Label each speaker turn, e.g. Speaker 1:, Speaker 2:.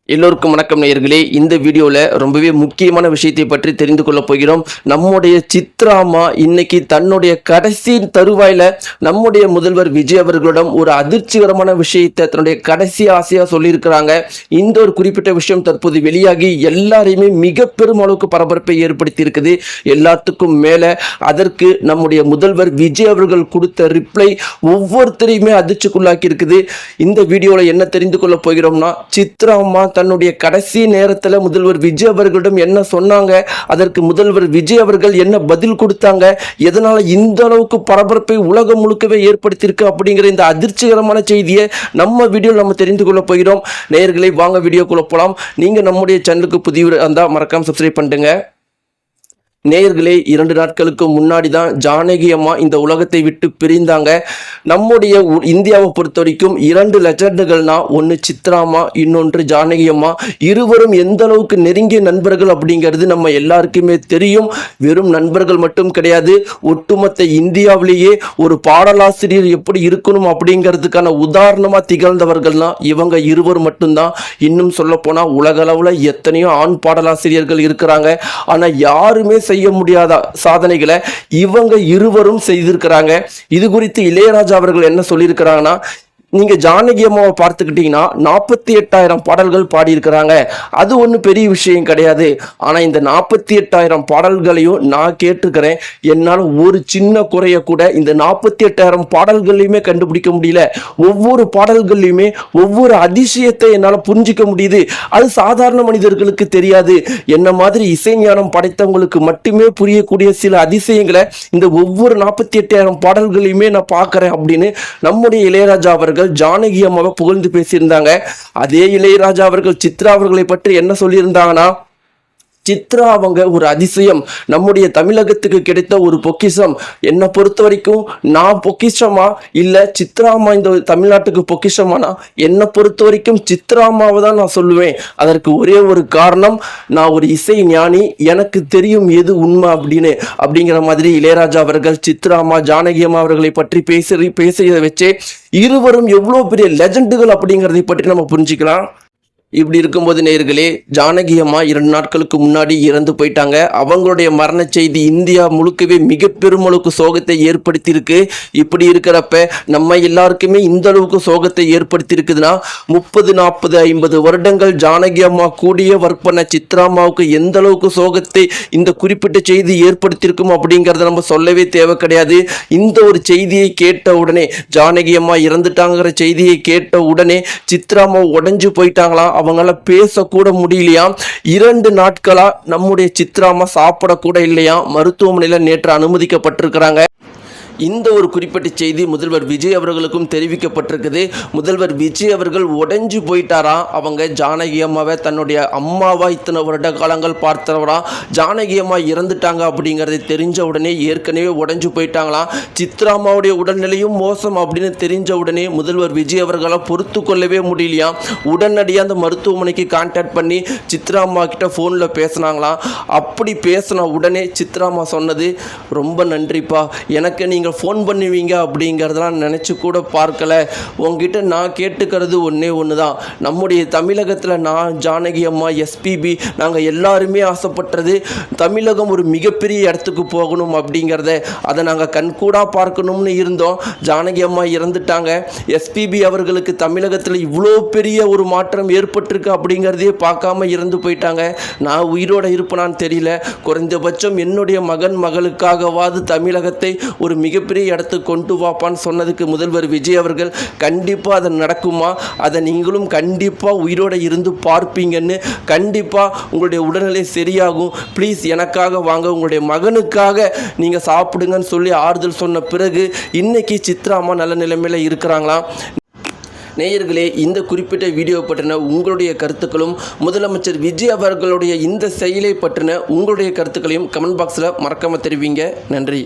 Speaker 1: எல்லோருக்கும் வணக்கம் நேயர்களே. இந்த வீடியோவில் ரொம்பவே முக்கியமான விஷயத்தை பற்றி தெரிந்து கொள்ள போகிறோம். நம்முடைய சித்ராமா இன்னைக்கு தன்னுடைய கடைசி தருவாயில் நம்முடைய முதல்வர் விஜய் அவர்களிடம் ஒரு அதிர்ச்சிகரமான விஷயத்தை தன்னுடைய கடைசி ஆசையாக சொல்லியிருக்கிறாங்க. இந்த ஒரு குறிப்பிட்ட விஷயம் தற்போது வெளியாகி எல்லாரையுமே மிக பெரும் அளவுக்கு பரபரப்பை ஏற்படுத்தி இருக்குது. எல்லாத்துக்கும் மேலே அதற்கு நம்முடைய முதல்வர் விஜய் அவர்கள் கொடுத்த ரிப்ளை ஒவ்வொருத்தரையுமே அதிர்ச்சிக்குள்ளாக்கி இருக்குது. இந்த வீடியோவில் என்ன தெரிந்து கொள்ள போகிறோம்னா, சித்ராமா தன்னுடைய கடைசி நேரத்தில் முதல்வர் விஜய் அவர்களிடம் என்ன சொன்னாங்க, அதற்கு முதல்வர் விஜய் அவர்கள் என்ன பதில் கொடுத்தாங்க, எதனால இந்த அளவுக்கு பரபரப்பை உலகம் முழுக்கவே ஏற்படுத்தியிருக்கு அப்படிங்கிற இந்த அதிர்ச்சிகரமான செய்தியை நம்ம வீடியோவில் நம்ம தெரிந்து கொள்ள போகிறோம். நேயர்களை வாங்க வீடியோக்குள்ள போகலாம். நீங்கள் நம்முடைய சேனலுக்கு புதிய இருந்தால் மறக்காம சப்ஸ்கிரைப் பண்ணுங்க. நேயர்களே, 2 நாட்களுக்கு முன்னாடி தான் ஜானகி அம்மா இந்த உலகத்தை விட்டு பிரிந்தாங்க. நம்முடைய இந்தியாவை பொறுத்த வரைக்கும் 2 லெஜண்டுகள்னா, ஒன்று சித்ராமா, இன்னொன்று ஜானகி அம்மா. இருவரும் எந்த அளவுக்கு நெருங்கிய நண்பர்கள் அப்படிங்கிறது நம்ம எல்லாருக்குமே தெரியும். வெறும் நண்பர்கள் மட்டும் கிடையாது, ஒட்டுமொத்த இந்தியாவிலேயே ஒரு பாடலாசிரியர் எப்படி இருக்கணும் அப்படிங்கிறதுக்கான உதாரணமாக திகழ்ந்தவர்கள்னா இவங்க இருவர் மட்டும்தான். இன்னும் சொல்ல போனால் உலகளவில் எத்தனையோ ஆண் பாடலாசிரியர்கள் இருக்கிறாங்க. ஆனால் யாருமே செய்ய முடியாத சாதனைகளை இவங்க இருவரும் செய்திருக்கிறாங்க. இது குறித்து இளையராஜா அவர்கள் என்ன சொல்லியிருக்கிறாங்கன்னா, நீங்கள் ஜானகி அம்மாவை பார்த்துக்கிட்டிங்கன்னா 48,000 பாடல்கள் பாடியிருக்கிறாங்க. அது ஒன்றும் பெரிய விஷயம் கிடையாது. ஆனால் இந்த 48,000 பாடல்களையும் நான் கேட்டிருக்கிறேன். என்னால் ஒரு சின்ன குறைய கூட இந்த 48,000 பாடல்களையுமே கண்டுபிடிக்க முடியல. ஒவ்வொரு பாடல்கள்லையுமே ஒவ்வொரு அதிசயத்தை என்னால் புரிஞ்சிக்க முடியுது. அது சாதாரண மனிதர்களுக்கு தெரியாது. என்ன மாதிரி இசைஞானம் படைத்தவங்களுக்கு மட்டுமே புரியக்கூடிய சில அதிசயங்களை இந்த ஒவ்வொரு 48,000 பாடல்களையுமே நான் பார்க்குறேன் அப்படின்னு நம்முடைய இளையராஜா அவர்கள் ஜானகி அம்மாவை புகழ்ந்து பேசியிருந்தாங்க. அதே இளையராஜா அவர்கள் சித்ரா அவர்களை பற்றி என்ன சொல்லியிருந்தாங்கன்னா, சித்ரா அவங்க ஒரு அதிசயம், நம்முடைய தமிழகத்துக்கு கிடைத்த ஒரு பொக்கிஷம். என்னை பொறுத்த வரைக்கும் நான் பொக்கிஷமா இல்லை சித்ராமா இந்த தமிழ்நாட்டுக்கு பொக்கிஷமானா, என்னை பொறுத்த வரைக்கும் சித்ராமாவை தான் நான் சொல்லுவேன். அதற்கு ஒரே ஒரு காரணம், நான் ஒரு இசை ஞானி, எனக்கு தெரியும் எது உண்மை அப்படிங்கிற மாதிரி இளையராஜா அவர்கள் சித்ராமா ஜானகி அம்மா அவர்களை பற்றி பேசியதை வச்சே இருவரும் எவ்வளோ பெரிய லெஜண்டுகள் அப்படிங்கிறதை பற்றி நம்ம புரிஞ்சுக்கலாம். இப்படி இருக்கும்போது நேயர்களே, ஜானகி அம்மா 2 நாட்களுக்கு முன்னாடி இறந்து போயிட்டாங்க. அவங்களுடைய மரண செய்தி இந்தியா முழுக்கவே மிக பெருமளவுக்கு சோகத்தை ஏற்படுத்தி இருக்கு. இப்படி இருக்கிறப்ப நம்ம எல்லாருக்குமே இந்த அளவுக்கு சோகத்தை ஏற்படுத்தி இருக்குதுன்னா, 30, 40, 50 வருடங்கள் ஜானகி அம்மா கூடிய ஒர்க் பண்ண சித்ராமாவுக்கு எந்த அளவுக்கு சோகத்தை இந்த குறிப்பிட்ட செய்தி ஏற்படுத்தியிருக்கும் அப்படிங்கிறத நம்ம சொல்லவே தேவை கிடையாது. இந்த ஒரு செய்தியை கேட்ட உடனே, ஜானகி அம்மா இறந்துட்டாங்கிற செய்தியை கேட்ட உடனே சித்ராமா உடைஞ்சு போயிட்டாங்களாம். அவங்கள பேசக்கூட முடியலையா. 2 நாட்களா நம்முடைய சித்ராமா சாப்பிடக்கூட இல்லையா. மருத்துவமனையில் நேற்று அனுமதிக்கப்பட்டிருக்கிறாங்க. இந்த ஒரு குறிப்பிட்ட செய்தி முதல்வர் விஜய் அவர்களுக்கும் தெரிவிக்கப்பட்டிருக்குது. முதல்வர் விஜய் அவர்கள் உடைஞ்சு போயிட்டாரா. அவங்க ஜானகி அம்மாவை தன்னுடைய அம்மாவா இத்தனை வருட காலங்கள் பார்த்தவரா, ஜானகி அம்மா இறந்துட்டாங்க அப்படிங்கிறத தெரிஞ்ச உடனே ஏற்கனவே உடைஞ்சு போயிட்டாங்களாம். சித்ராமாவுடைய உடல்நிலையும் மோசம் அப்படின்னு தெரிஞ்ச உடனே முதல்வர் விஜய் அவர்களால் பொறுத்து கொள்ளவே முடியலையா. உடனடியாக அந்த மருத்துவமனைக்கு கான்டாக்ட் பண்ணி சித்ராமா கிட்ட ஃபோனில் பேசினாங்களாம். அப்படி பேசின உடனே சித்ராமா சொன்னது, ரொம்ப நன்றிப்பா, எனக்கு நீங்கள் ஃபோன் பண்ணுவீங்க அப்படிங்கிறதெல்லாம் நினச்சி கூட பார்க்கல. உங்ககிட்ட நான் கேட்டுக்கிறது ஒன்று தான், நம்முடைய தமிழகத்தில் நான் ஜானகி அம்மா எஸ்பிபி நாங்கள் எல்லாருமே ஆசைப்பட்டது தமிழகம் ஒரு மிகப்பெரிய இடத்துக்கு போகணும் அப்படிங்கிறத, அதை நாங்கள் கண்கூடாக பார்க்கணும்னு இருந்தோம். ஜானகி அம்மா இறந்துட்டாங்க. எஸ்பிபி அவர்களுக்கு தமிழகத்தில் இவ்வளோ பெரிய ஒரு மாற்றம் ஏற்பட்டிருக்கு அப்படிங்கிறதே பார்க்காம இறந்து போயிட்டாங்க. நான் உயிரோடு இருப்பேனான்னு தெரியல. குறைந்தபட்சம் என்னுடைய மகளுக்காகவாது தமிழகத்தை ஒரு மிகப்பெரிய இடத்துக்கு கொண்டு வாப்பான்னு சொன்னதுக்கு முதல்வர் விஜய் அவர்கள், கண்டிப்பாக அது நடக்குமா, அதை நீங்களும் கண்டிப்பாக உயிரோடு இருந்து பார்ப்பீங்கன்னு, கண்டிப்பாக உங்களுடைய உடல்நிலை சரியாகும், ப்ளீஸ் எனக்காக வாங்க, உங்களுடைய மகனுக்காக நீங்கள் சாப்பிடுங்கன்னு சொல்லி ஆறுதல் சொன்ன பிறகு இன்னைக்கு சித்ராமா நல்ல நிலைமையில் இருக்கிறாங்களாம். நேயர்களே, இந்த குறிப்பிட்ட வீடியோ பற்றின உங்களுடைய கருத்துக்களும் முதலமைச்சர் விஜய் அவர்களுடைய இந்த செயலை பற்றின உங்களுடைய கருத்துக்களையும் கமெண்ட் பாக்ஸில் மறக்காமல் தெரிவிங்க. நன்றி.